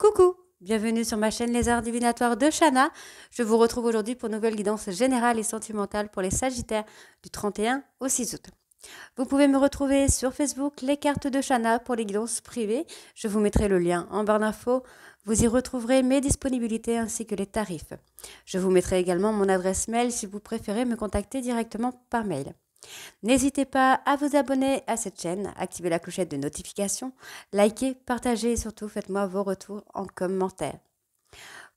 Coucou, bienvenue sur ma chaîne Les Arts Divinatoires de Shana. Je vous retrouve aujourd'hui pour une nouvelle guidance générale et sentimentale pour les Sagittaires du 31 au 6 août. Vous pouvez me retrouver sur Facebook, les cartes de Shana pour les guidances privées. Je vous mettrai le lien en barre d'infos. Vous y retrouverez mes disponibilités ainsi que les tarifs. Je vous mettrai également mon adresse mail si vous préférez me contacter directement par mail. N'hésitez pas à vous abonner à cette chaîne, activer la clochette de notification, likez, partagez et surtout faites-moi vos retours en commentaire.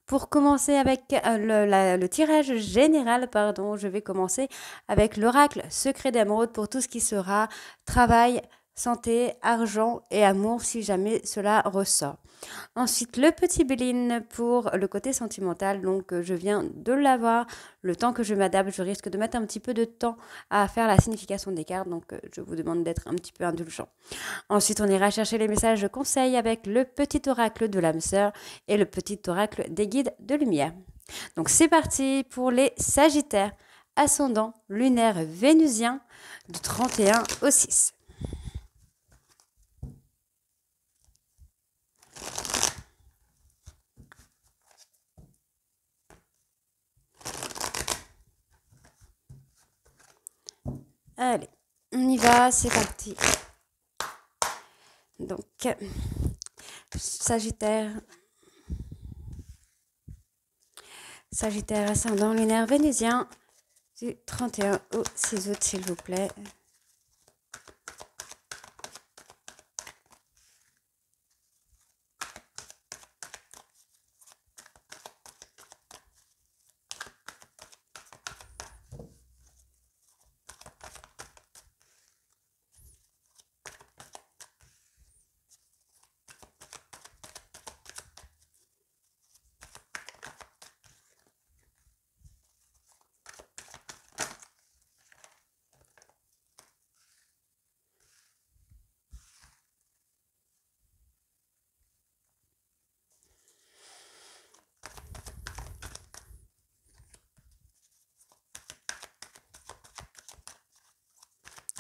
Pour commencer avec le tirage général, je vais commencer avec l'oracle secret d'émeraude pour tout ce qui sera travail, santé, argent et amour si jamais cela ressort. Ensuite, le petit Béline pour le côté sentimental. Donc, je viens de l'avoir. Le temps que je m'adapte, je risque de mettre un petit peu de temps à faire la signification des cartes. Donc, je vous demande d'être un petit peu indulgent. Ensuite, on ira chercher les messages de conseil avec le petit oracle de l'âme sœur et le petit oracle des guides de lumière. Donc, c'est parti pour les Sagittaires, ascendant lunaire vénusien du 31 au 6. Allez, on y va, c'est parti. Donc, Sagittaire ascendant lunaire vénusien du 31 au 6 août, s'il vous plaît.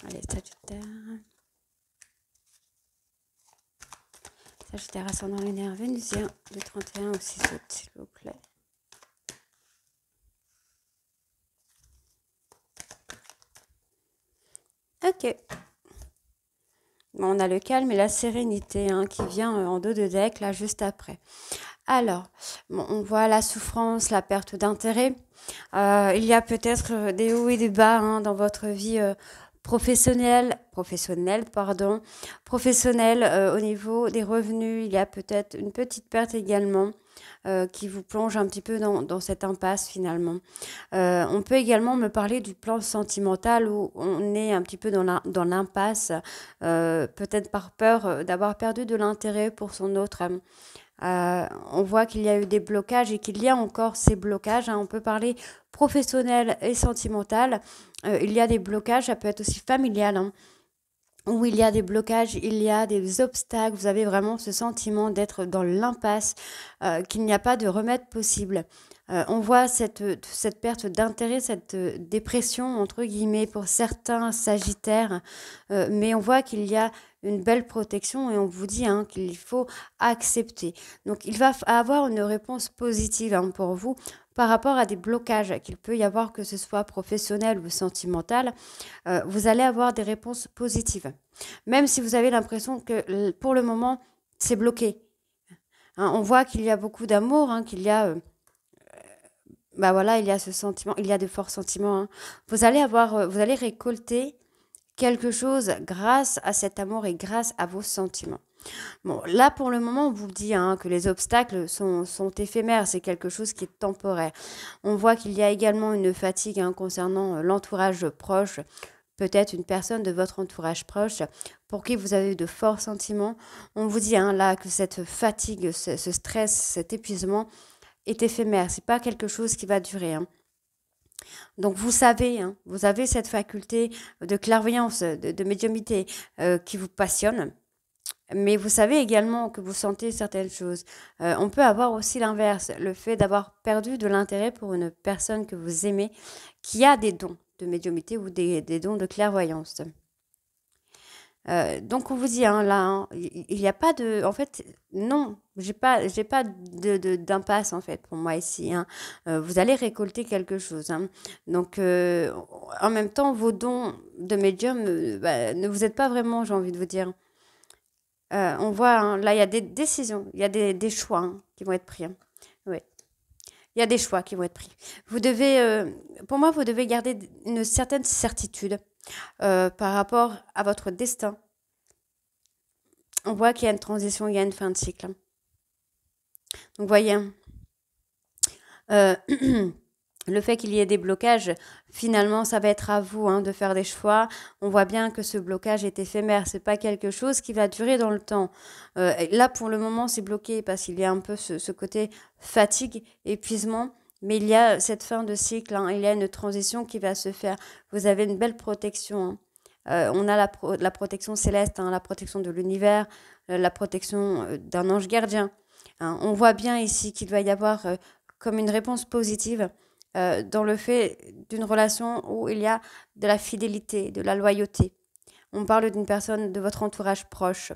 Allez, Sagittaire ascendant lunaire vénusien du 31 au 6 août, s'il vous plaît. Ok. Bon, on a le calme et la sérénité qui vient en dos de deck, là, juste après. Alors, bon, on voit la souffrance, la perte d'intérêt. Il y a peut-être des hauts et des bas dans votre vie professionnelle, au niveau des revenus. Il y a peut-être une petite perte également qui vous plonge un petit peu dans cette impasse finalement. On peut également me parler du plan sentimental où on est un petit peu dans l'impasse, peut-être par peur d'avoir perdu de l'intérêt pour son autre âme. On voit qu'il y a eu des blocages et qu'il y a encore ces blocages. On peut parler professionnel et sentimental. Il y a des blocages, ça peut être aussi familial. Où il y a des blocages, il y a des obstacles. Vous avez vraiment ce sentiment d'être dans l'impasse, qu'il n'y a pas de remède possible. On voit cette perte d'intérêt, cette dépression, entre guillemets, pour certains sagittaires. Mais on voit qu'il y a une belle protection et on vous dit qu'il faut accepter. Donc, il va avoir une réponse positive pour vous par rapport à des blocages qu'il peut y avoir, que ce soit professionnel ou sentimental. Vous allez avoir des réponses positives. Même si vous avez l'impression que pour le moment, c'est bloqué. On voit qu'il y a beaucoup d'amour, qu'il y a... il y a ce sentiment, il y a de forts sentiments. Vous allez récolter quelque chose grâce à cet amour et grâce à vos sentiments. Bon, là, pour le moment, on vous dit que les obstacles sont éphémères, c'est quelque chose qui est temporaire. On voit qu'il y a également une fatigue concernant l'entourage proche, peut-être une personne de votre entourage proche pour qui vous avez eu de forts sentiments. On vous dit là que cette fatigue, ce stress, cet épuisement est éphémère, c'est pas quelque chose qui va durer. Donc vous savez, vous avez cette faculté de clairvoyance, de médiumnité qui vous passionne. Mais vous savez également que vous sentez certaines choses. On peut avoir aussi l'inverse, le fait d'avoir perdu de l'intérêt pour une personne que vous aimez, qui a des dons de médiumnité ou des dons de clairvoyance. Donc on vous dit hein, là, hein, il n'y a pas de, en fait, non, j'ai pas d'impasse en fait pour moi ici. Hein. Vous allez récolter quelque chose. Hein. Donc en même temps, vos dons de médium, bah, ne vous êtes pas vraiment, j'ai envie de vous dire. On voit hein, là, il y a des décisions, il y a des choix hein, qui vont être pris. Hein. Oui, il y a des choix qui vont être pris. Vous devez, pour moi, vous devez garder une certaine certitude par rapport à votre destin. On voit qu'il y a une transition, il y a une fin de cycle. Donc, voyez, euh, le fait qu'il y ait des blocages, finalement, ça va être à vous hein, de faire des choix. On voit bien que ce blocage est éphémère. C'est pas quelque chose qui va durer dans le temps. Là, pour le moment, c'est bloqué parce qu'il y a un peu ce côté fatigue, épuisement. Mais il y a cette fin de cycle. Hein, il y a une transition qui va se faire. Vous avez une belle protection. Hein. On a la protection céleste, hein, la protection de l'univers, la protection d'un ange gardien. Hein. On voit bien ici qu'il va y avoir comme une réponse positive dans le fait d'une relation où il y a de la fidélité, de la loyauté. On parle d'une personne de votre entourage proche.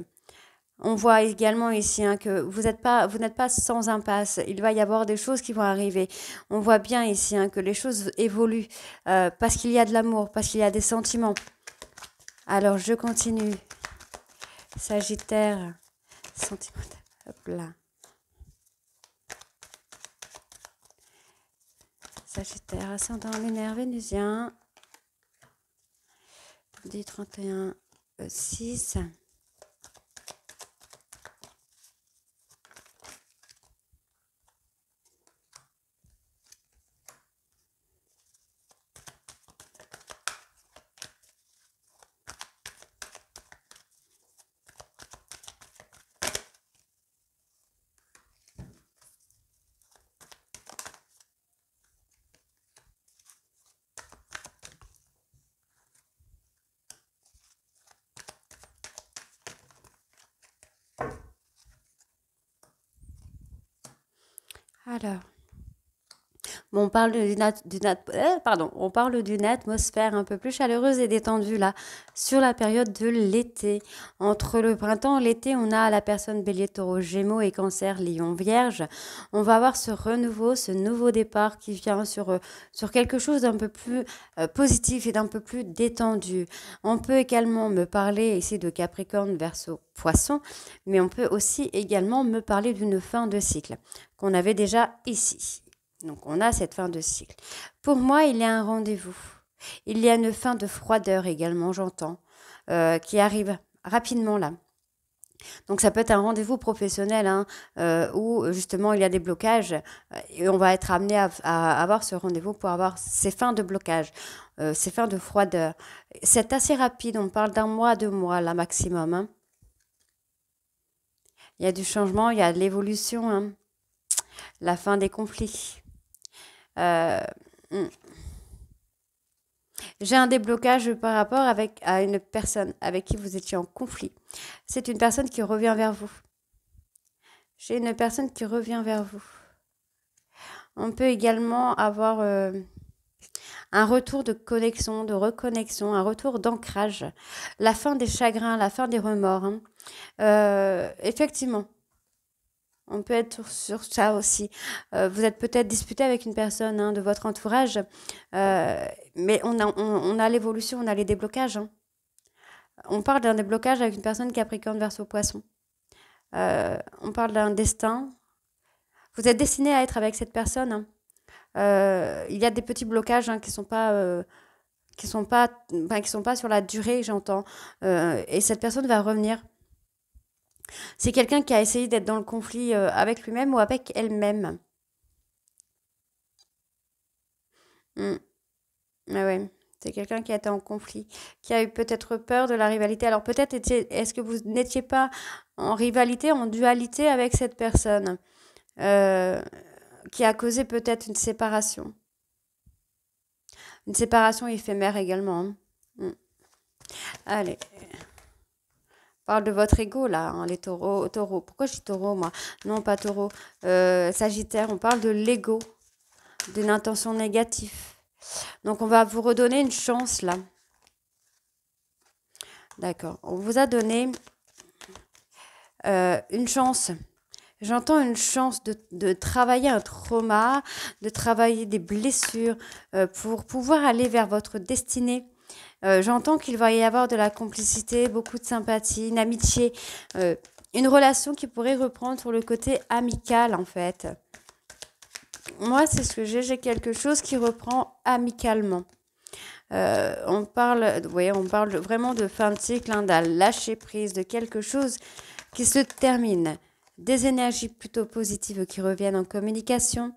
On voit également ici hein, que vous n'êtes pas sans impasse. Il va y avoir des choses qui vont arriver. On voit bien ici hein, que les choses évoluent parce qu'il y a de l'amour, parce qu'il y a des sentiments. Alors, je continue. Sagittaire, sentimental. Hop là. Sagittaire, ascendant lunaire vénusien. Du 31, 6. Alors, bon, on parle d'une atmosphère un peu plus chaleureuse et détendue là, sur la période de l'été. Entre le printemps et l'été, on a la personne bélier, taureau, gémeaux et cancer, lion, vierge. On va avoir ce renouveau, ce nouveau départ qui vient sur quelque chose d'un peu plus positif et d'un peu plus détendu. On peut également me parler ici de Capricorne, Verseau, Poisson, mais on peut aussi également me parler d'une fin de cycle qu'on avait déjà ici. Donc on a cette fin de cycle. Pour moi, il y a un rendez-vous. Il y a une fin de froideur également, j'entends, qui arrive rapidement là. Donc ça peut être un rendez-vous professionnel hein, où justement il y a des blocages et on va être amené à avoir ce rendez-vous pour avoir ces fins de blocage, ces fins de froideur. C'est assez rapide, on parle d'un mois, 2 mois là maximum. Hein. Il y a du changement, il y a de l'évolution, hein, la fin des conflits. Euh, hmm. J'ai un déblocage par rapport à une personne avec qui vous étiez en conflit. C'est une personne qui revient vers vous. J'ai une personne qui revient vers vous. On peut également avoir un retour de connexion, de reconnexion, un retour d'ancrage. La fin des chagrins, la fin des remords. Hein. Effectivement, on peut être sur ça aussi. Vous êtes peut-être disputé avec une personne hein, de votre entourage, mais on a l'évolution, on a les déblocages. Hein. On parle d'un déblocage avec une personne Capricorne Verseau Poisson. On parle d'un destin. Vous êtes destiné à être avec cette personne. Hein. Il y a des petits blocages hein, qui sont pas sur la durée, j'entends. Et cette personne va revenir. C'est quelqu'un qui a essayé d'être dans le conflit avec lui-même ou avec elle-même. Mm. Ah ouais. C'est quelqu'un qui a été en conflit, qui a eu peut-être peur de la rivalité. Alors peut-être est-ce que vous n'étiez pas en rivalité, en dualité avec cette personne euh, qui a causé peut-être une séparation. Une séparation éphémère également. Hein. Mm. Allez, on parle de votre ego là, hein, les taureaux, taureaux. Pourquoi je dis taureau moi? Non, pas taureau. Sagittaire, on parle de l'ego, d'une intention négative. Donc on va vous redonner une chance là. D'accord. On vous a donné une chance. J'entends une chance de travailler un trauma, de travailler des blessures pour pouvoir aller vers votre destinée. J'entends qu'il va y avoir de la complicité, beaucoup de sympathie, une amitié, une relation qui pourrait reprendre sur le côté amical en fait. Moi, c'est ce que j'ai quelque chose qui reprend amicalement. On parle vraiment de fin de cycle, hein, d'un lâcher prise, de quelque chose qui se termine. Des énergies plutôt positives qui reviennent en communication.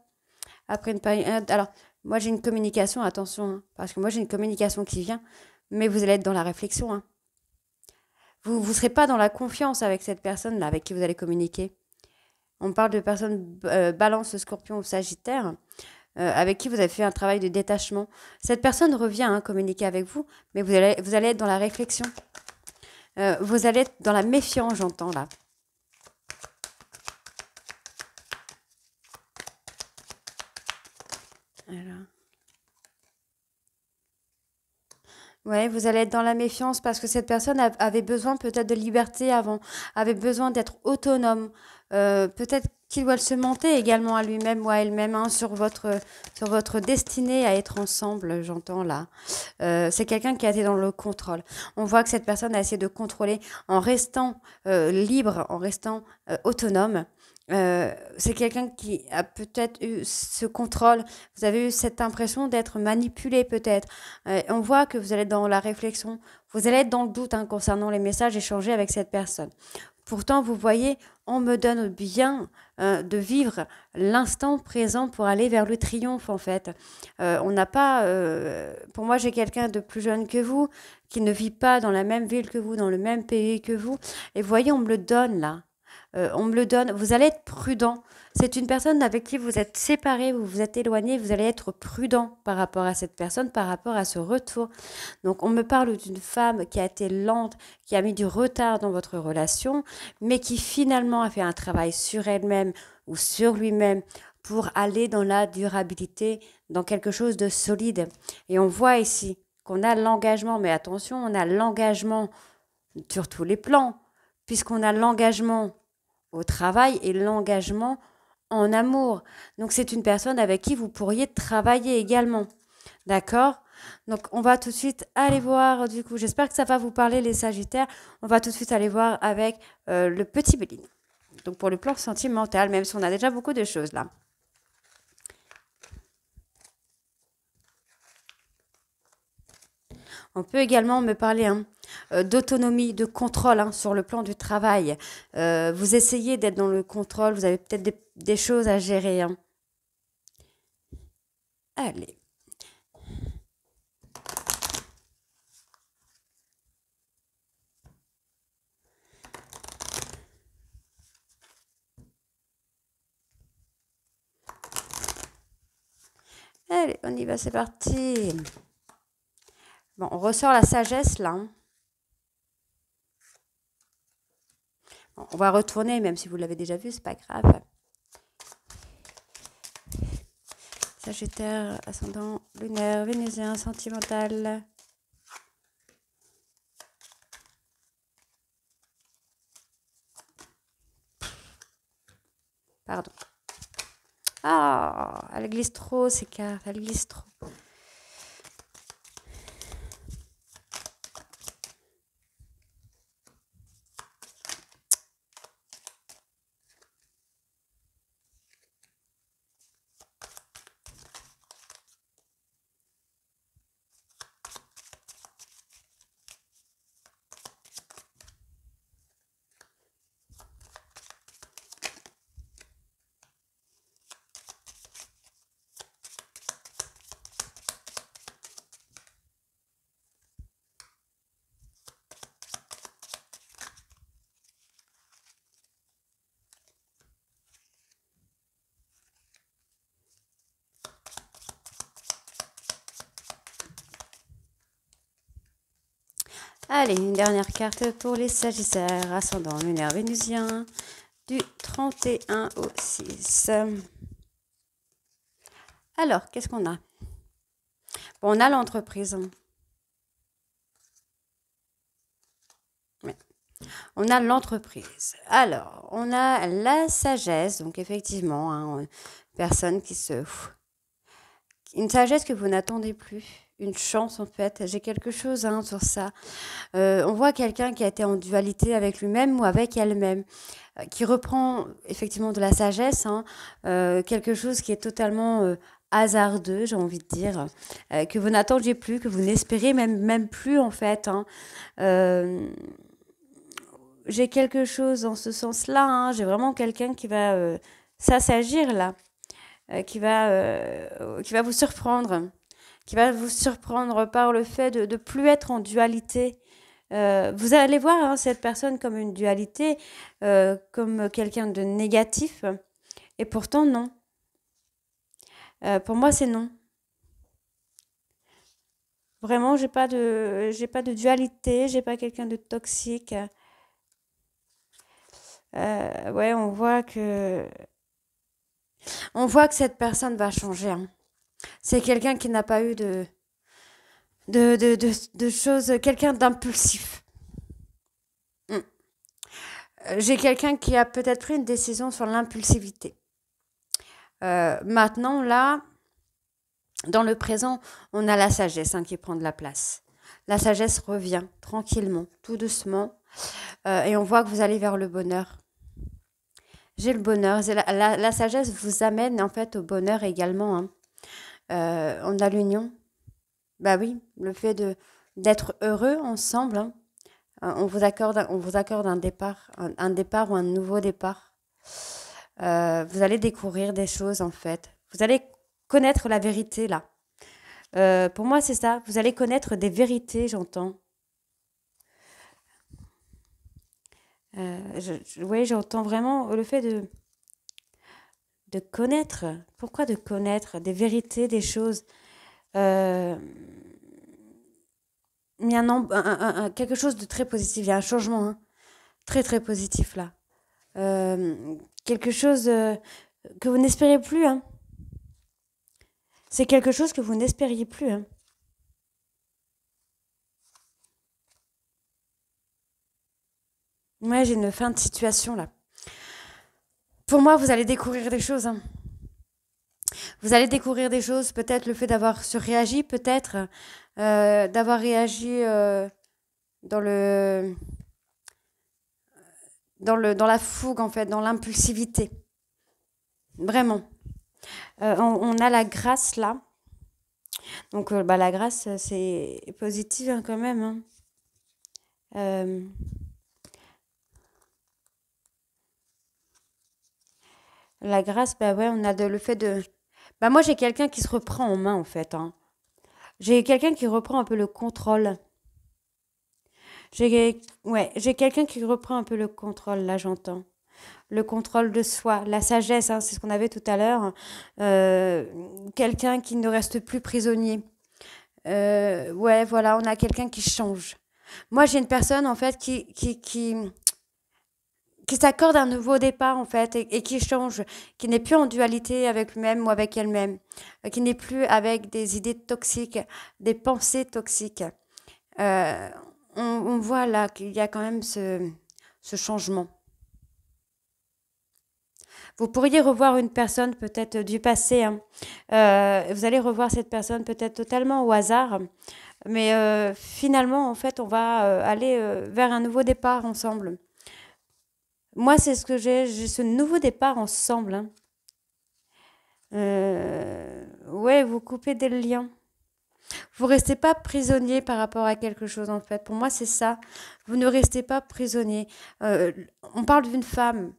Après une période. Alors, moi j'ai une communication, attention, hein, parce que moi j'ai une communication qui vient, mais vous allez être dans la réflexion. Hein. Vous ne serez pas dans la confiance avec cette personne-là avec qui vous allez communiquer. On parle de personnes balance, scorpion ou sagittaire, avec qui vous avez fait un travail de détachement. Cette personne revient hein, communiquer avec vous, mais vous allez être dans la réflexion. Vous allez être dans la méfiance, j'entends là. Alors. Ouais, vous allez être dans la méfiance parce que cette personne avait besoin peut-être de liberté avant, avait besoin d'être autonome. Peut-être qu'il doit se mentir également à lui-même ou à elle-même hein, sur votre destinée à être ensemble, j'entends là. C'est quelqu'un qui a été dans le contrôle. On voit que cette personne a essayé de contrôler en restant libre, en restant autonome. C'est quelqu'un qui a peut-être eu ce contrôle. Vous avez eu cette impression d'être manipulé peut-être. On voit que vous allez être dans la réflexion. Vous allez être dans le doute hein, concernant les messages échangés avec cette personne. Pourtant, vous voyez, on me donne bien de vivre l'instant présent pour aller vers le triomphe, en fait. On n'a pas... pour moi, j'ai quelqu'un de plus jeune que vous, qui ne vit pas dans la même ville que vous, dans le même pays que vous. Et vous voyez, on me le donne, là. On me le donne. Vous allez être prudent. C'est une personne avec qui vous êtes séparé, vous vous êtes éloigné, vous allez être prudent par rapport à cette personne, par rapport à ce retour. Donc on me parle d'une femme qui a été lente, qui a mis du retard dans votre relation, mais qui finalement a fait un travail sur elle-même ou sur lui-même pour aller dans la durabilité, dans quelque chose de solide. Et on voit ici qu'on a l'engagement, mais attention, on a l'engagement sur tous les plans, puisqu'on a l'engagement au travail et l'engagement en amour. Donc c'est une personne avec qui vous pourriez travailler également. D'accord? Donc on va tout de suite aller voir, du coup, j'espère que ça va vous parler les Sagittaires. On va tout de suite aller voir avec le petit Béline. Donc pour le plan sentimental, même si on a déjà beaucoup de choses là. On peut également me parler hein, d'autonomie, de contrôle hein, sur le plan du travail. Vous essayez d'être dans le contrôle, vous avez peut-être des choses à gérer. Hein. Allez. Allez, on y va, c'est parti. Bon, on ressort la sagesse là. Hein. Bon, on va retourner, même si vous l'avez déjà vu, c'est pas grave. Sagittaire, ascendant, lunaire, vénusien, sentimental. Pardon. Ah, elle glisse trop ces cartes, elle glisse trop. Allez, une dernière carte pour les Sagittaires, ascendant lunaire vénusien, du 31 au 6. Alors, qu'est-ce qu'on a? Bon, on a l'entreprise. On a l'entreprise. Alors, on a la sagesse, donc effectivement, hein, personne qui se... Une sagesse que vous n'attendez plus, une chance en fait. J'ai quelque chose hein, sur ça. On voit quelqu'un qui a été en dualité avec lui-même ou avec elle-même, qui reprend effectivement de la sagesse, hein, quelque chose qui est totalement hasardeux, j'ai envie de dire, que vous n'attendiez plus, que vous n'espérez même plus en fait. Hein. Euh, j'ai quelque chose dans ce sens-là. Hein. J'ai vraiment quelqu'un qui va s'assagir là, qui va vous surprendre, qui va vous surprendre par le fait de plus être en dualité. Vous allez voir hein, cette personne comme une dualité, comme quelqu'un de négatif, et pourtant non. Pour moi, c'est non. Vraiment, j'ai pas de dualité, j'ai pas quelqu'un de toxique. Ouais, on voit que cette personne va changer. Hein. C'est quelqu'un qui n'a pas eu de choses, quelqu'un d'impulsif. Mm. J'ai quelqu'un qui a peut-être pris une décision sur l'impulsivité. Maintenant, là, dans le présent, on a la sagesse hein, qui prend de la place. La sagesse revient tranquillement, tout doucement, et on voit que vous allez vers le bonheur. J'ai le bonheur. La sagesse vous amène en fait au bonheur également. Hein. On a l'union. Bah oui, le fait de d'être heureux ensemble. Hein. On vous accorde un départ ou un nouveau départ. Vous allez découvrir des choses en fait. Vous allez connaître la vérité là. Pour moi, c'est ça. Vous allez connaître des vérités, j'entends. Oui, j'entends vraiment le fait de connaître. Pourquoi de connaître des vérités, des choses euh, il y a quelque chose de très positif. Il y a un changement hein, très très positif là. Quelque chose que vous n'espériez plus. Hein. C'est quelque chose que vous n'espériez plus. Hein. Ouais, j'ai une fin de situation là. Pour moi, vous allez découvrir des choses. Hein. Vous allez découvrir des choses, peut-être le fait d'avoir surréagi, peut-être d'avoir réagi dans dans la fougue en fait, dans l'impulsivité. Vraiment. On a la grâce là. Donc bah, la grâce, c'est positif hein, quand même. Hein. Euh, la grâce, bah ouais, on a le fait de... Bah moi j'ai quelqu'un qui se reprend en main en fait. Hein. J'ai quelqu'un qui reprend un peu le contrôle. J'ai quelqu'un qui reprend un peu le contrôle, là j'entends. Le contrôle de soi, la sagesse, hein, c'est ce qu'on avait tout à l'heure. Euh, quelqu'un qui ne reste plus prisonnier. Ouais, voilà, on a quelqu'un qui change. Moi, j'ai une personne, en fait, qui s'accorde un nouveau départ, en fait, et qui change, qui n'est plus en dualité avec lui-même ou avec elle-même, qui n'est plus avec des idées toxiques, des pensées toxiques. Euh, on voit là qu'il y a quand même ce changement. Vous pourriez revoir une personne peut-être du passé. Hein. Vous allez revoir cette personne peut-être totalement au hasard. Mais finalement, en fait, on va aller vers un nouveau départ ensemble. Moi, c'est ce que j'ai ce nouveau départ ensemble. Hein. Ouais, vous coupez des liens. Vous restez pas prisonnier par rapport à quelque chose, en fait. Pour moi, c'est ça. Vous ne restez pas prisonnier. Euh, on parle d'une femme.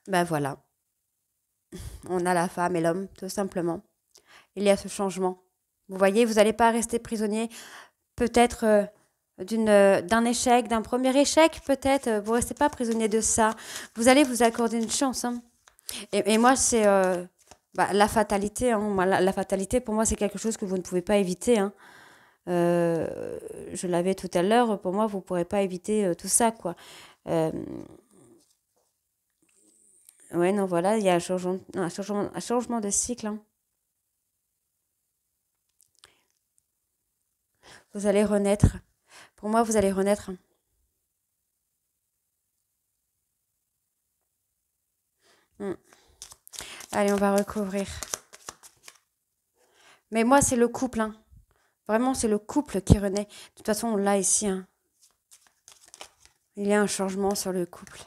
Ben voilà, on a la femme et l'homme, tout simplement. Il y a ce changement. Vous voyez, vous n'allez pas rester prisonnier peut-être d'un échec, d'un premier échec, peut-être. Vous ne restez pas prisonnier de ça. Vous allez vous accorder une chance. Hein. Et moi, c'est bah, la fatalité. Hein. Moi, la fatalité, pour moi, c'est quelque chose que vous ne pouvez pas éviter. Hein. Je l'avais tout à l'heure. Pour moi, vous ne pourrez pas éviter tout ça, quoi. Euh, ouais, non, voilà, il y a un changement de cycle. Hein. Vous allez renaître. Pour moi, vous allez renaître. Hmm. Allez, on va recouvrir. Mais moi, c'est le couple, hein. Vraiment, c'est le couple qui renaît. De toute façon, on l'a ici, hein. Il y a un changement sur le couple.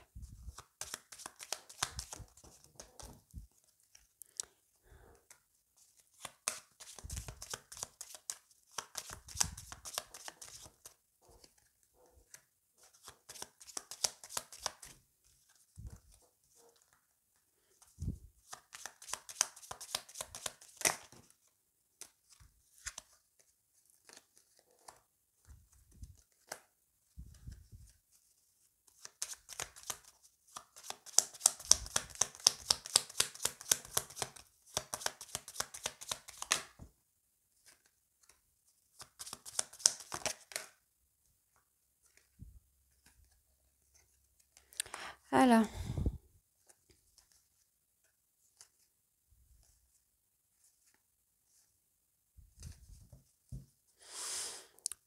Voilà.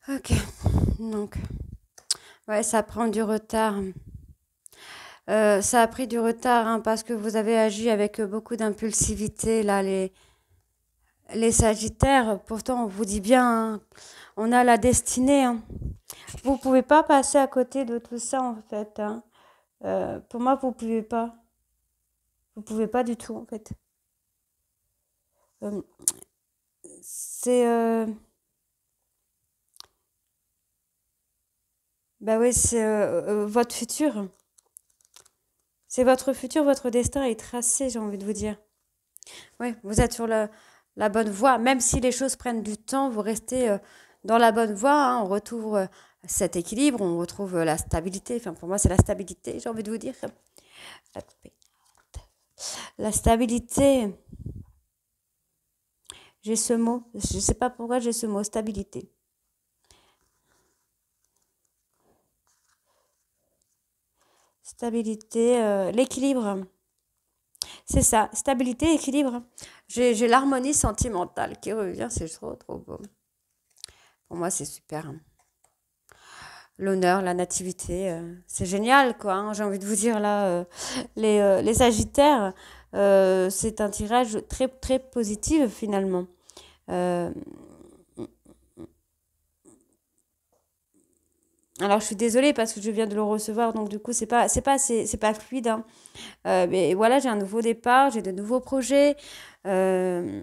Ok. Donc, ouais, ça prend du retard. Ça a pris du retard, hein, parce que vous avez agi avec beaucoup d'impulsivité, là, les Sagittaires. Pourtant, on vous dit bien, hein, on a la destinée, hein. Vous pouvez pas passer à côté de tout ça, en fait, hein. Pour moi, vous pouvez pas. Vous pouvez pas du tout, en fait. Euh, c'est... bah oui, c'est votre futur. C'est votre futur, votre destin est tracé, j'ai envie de vous dire. Oui, vous êtes sur la bonne voie. Même si les choses prennent du temps, vous restez dans la bonne voie, hein. On retrouve cet équilibre, on retrouve la stabilité. Enfin, pour moi, c'est la stabilité, j'ai envie de vous dire. La stabilité, j'ai ce mot. Je ne sais pas pourquoi j'ai ce mot, stabilité. Stabilité, l'équilibre. C'est ça, stabilité, équilibre. J'ai l'harmonie sentimentale qui revient, c'est trop, trop beau. Pour moi, c'est super, hein. L'honneur, la nativité, c'est génial, quoi, hein. J'ai envie de vous dire, là, les Sagittaires, c'est un tirage très, très positif, finalement. Euh, alors, je suis désolée parce que je viens de le recevoir, donc du coup, c'est pas fluide, hein. Mais voilà, j'ai un nouveau départ, j'ai de nouveaux projets. Euh,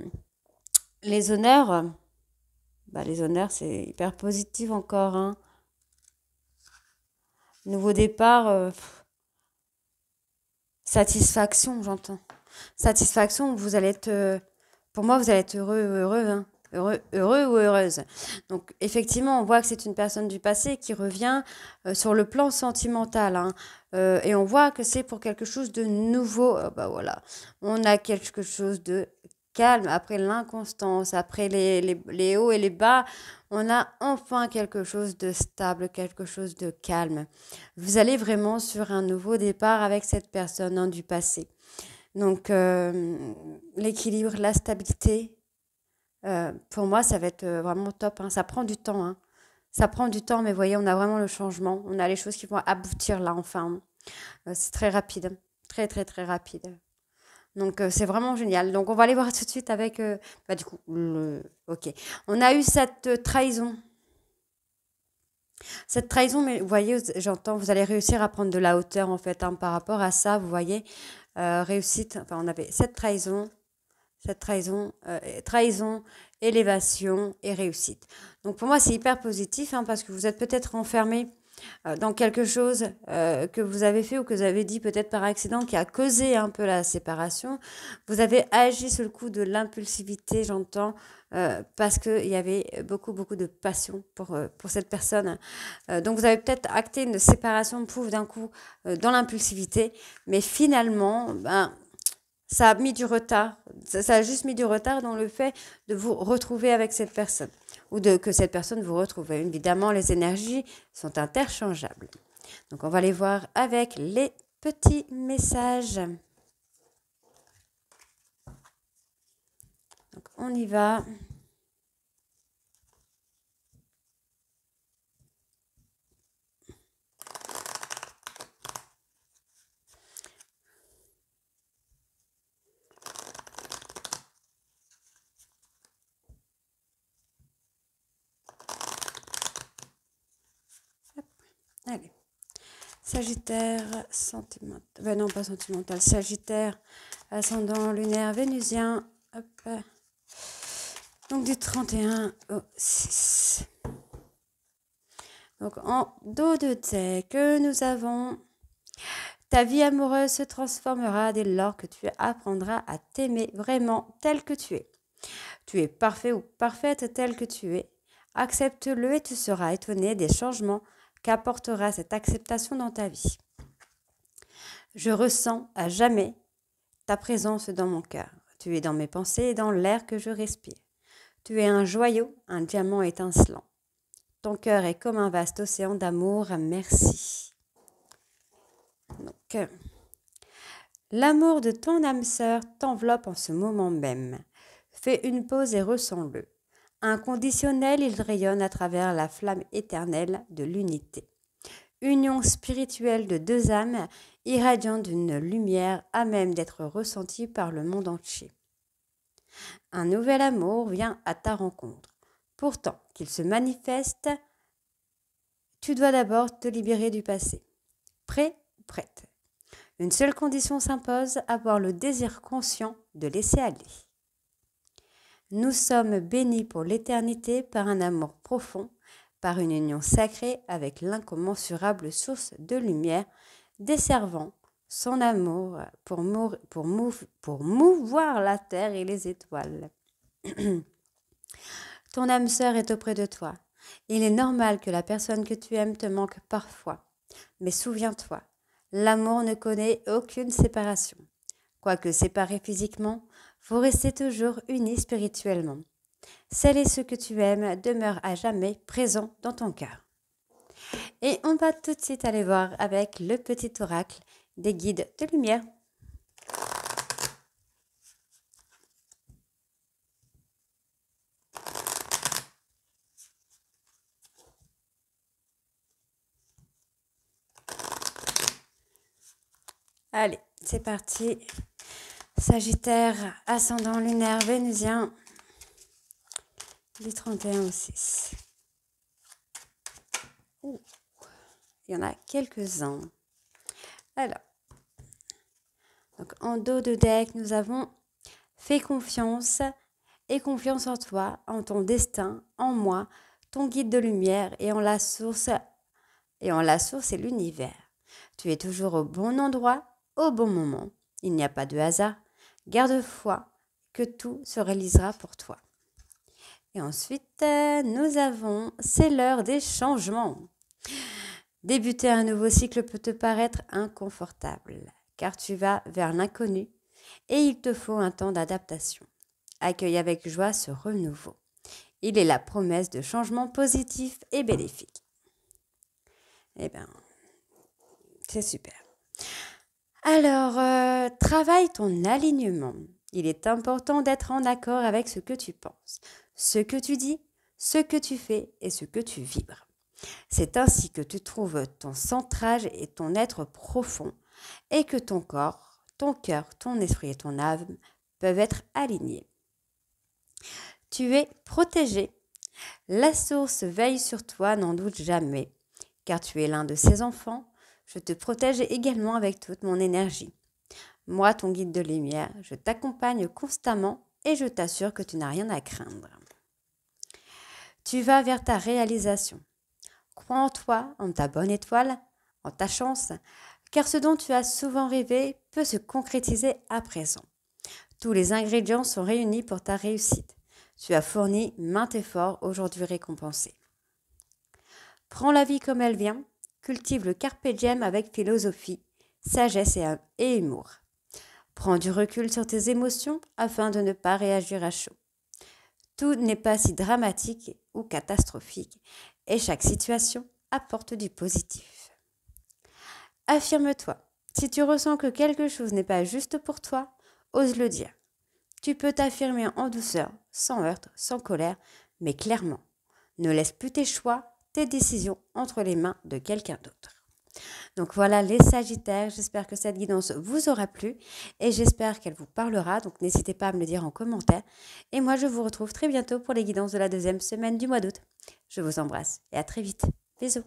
les honneurs, bah, les honneurs, c'est hyper positif encore, hein. Nouveau départ, satisfaction, j'entends. Satisfaction, vous allez être, pour moi, vous allez être heureux, heureux, hein. Heureux, heureux ou heureuse. Donc, effectivement, on voit que c'est une personne du passé qui revient sur le plan sentimental, hein. Et on voit que c'est pour quelque chose de nouveau. Bah voilà, on a quelque chose de calme après l'inconstance, après les hauts et les bas. On a enfin quelque chose de stable, quelque chose de calme. Vous allez vraiment sur un nouveau départ avec cette personne, hein, du passé. Donc, l'équilibre, la stabilité, pour moi, ça va être vraiment top, hein. Ça prend du temps, hein. Ça prend du temps, mais voyez, on a vraiment le changement. On a les choses qui vont aboutir là, enfin. C'est très rapide. Très, très, très rapide. Donc, c'est vraiment génial. Donc, on va aller voir tout de suite avec... bah, du coup, ok. On a eu cette trahison. Cette trahison, mais vous voyez, j'entends, vous allez réussir à prendre de la hauteur, en fait, hein, par rapport à ça, vous voyez. Réussite, enfin, on avait cette trahison, trahison, élévation et réussite. Donc pour moi, c'est hyper positif, hein, parce que vous êtes peut-être enfermé dans quelque chose que vous avez fait ou que vous avez dit peut-être par accident qui a causé un peu la séparation. Vous avez agi sous le coup de l'impulsivité, j'entends, parce qu'il y avait beaucoup, beaucoup de passion pour cette personne. Donc vous avez peut-être acté une séparation pouf d'un coup dans l'impulsivité, mais finalement, ben, ça a mis du retard. Ça a juste mis du retard dans le fait de vous retrouver avec cette personne ou de que cette personne vous retrouve. Évidemment, les énergies sont interchangeables. Donc, on va les voir avec les petits messages. Donc, on y va. Sagittaire sentimental. Ben non, pas sentimental. Sagittaire, ascendant lunaire vénusien. Hop. Donc du 31 au 6. Donc en dos de deck, nous avons ta vie amoureuse se transformera dès lors que tu apprendras à t'aimer vraiment tel que tu es. Tu es parfait ou parfaite tel que tu es. Accepte-le et tu seras étonné des changements qu'apportera cette acceptation dans ta vie. Je ressens à jamais ta présence dans mon cœur. Tu es dans mes pensées et dans l'air que je respire. Tu es un joyau, un diamant étincelant. Ton cœur est comme un vaste océan d'amour. Merci. Donc, l'amour de ton âme sœur t'enveloppe en ce moment même. Fais une pause et ressens-le. Inconditionnel, il rayonne à travers la flamme éternelle de l'unité. Union spirituelle de deux âmes, irradiant d'une lumière à même d'être ressentie par le monde entier. Un nouvel amour vient à ta rencontre. Pourtant, qu'il se manifeste, tu dois d'abord te libérer du passé. Prêt ou prête? Une seule condition s'impose, avoir le désir conscient de laisser aller. Nous sommes bénis pour l'éternité par un amour profond, par une union sacrée avec l'incommensurable source de lumière, desservant son amour pour mouvoir la terre et les étoiles. Ton âme sœur est auprès de toi. Il est normal que la personne que tu aimes te manque parfois. Mais souviens-toi, l'amour ne connaît aucune séparation. Quoique séparés physiquement, vous restez toujours unis spirituellement. Celles et ceux que tu aimes demeurent à jamais présents dans ton cœur. Et on va tout de suite aller voir avec le petit oracle des guides de lumière. Allez, c'est parti. Sagittaire, ascendant lunaire vénusien, du 31 au 6. Ouh, il y en a quelques-uns. Alors, donc en dos de deck, nous avons fais confiance et confiance en toi, en ton destin, en moi, ton guide de lumière et en la source et l'univers. Tu es toujours au bon endroit, au bon moment. Il n'y a pas de hasard. Garde foi que tout se réalisera pour toi. Et ensuite, nous avons, c'est l'heure des changements. Débuter un nouveau cycle peut te paraître inconfortable, car tu vas vers l'inconnu et il te faut un temps d'adaptation. Accueille avec joie ce renouveau. Il est la promesse de changements positifs et bénéfiques. Eh bien, c'est super. Alors, travaille ton alignement. Il est important d'être en accord avec ce que tu penses, ce que tu dis, ce que tu fais et ce que tu vibres. C'est ainsi que tu trouves ton centrage et ton être profond et que ton corps, ton cœur, ton esprit et ton âme peuvent être alignés. Tu es protégé. La source veille sur toi, n'en doute jamais, car tu es l'un de ses enfants. Je te protège également avec toute mon énergie. Moi, ton guide de lumière, je t'accompagne constamment et je t'assure que tu n'as rien à craindre. Tu vas vers ta réalisation. Crois en toi, en ta bonne étoile, en ta chance, car ce dont tu as souvent rêvé peut se concrétiser à présent. Tous les ingrédients sont réunis pour ta réussite. Tu as fourni maints efforts aujourd'hui récompensés. Prends la vie comme elle vient. Cultive le carpe diem avec philosophie, sagesse et humour. Prends du recul sur tes émotions afin de ne pas réagir à chaud. Tout n'est pas si dramatique ou catastrophique et chaque situation apporte du positif. Affirme-toi. Si tu ressens que quelque chose n'est pas juste pour toi, ose le dire. Tu peux t'affirmer en douceur, sans heurts, sans colère, mais clairement. Ne laisse plus tes choix, tes décisions entre les mains de quelqu'un d'autre. Donc voilà les Sagittaires, j'espère que cette guidance vous aura plu et j'espère qu'elle vous parlera, donc n'hésitez pas à me le dire en commentaire. Et moi je vous retrouve très bientôt pour les guidances de la deuxième semaine du mois d'août. Je vous embrasse et à très vite. Bisous.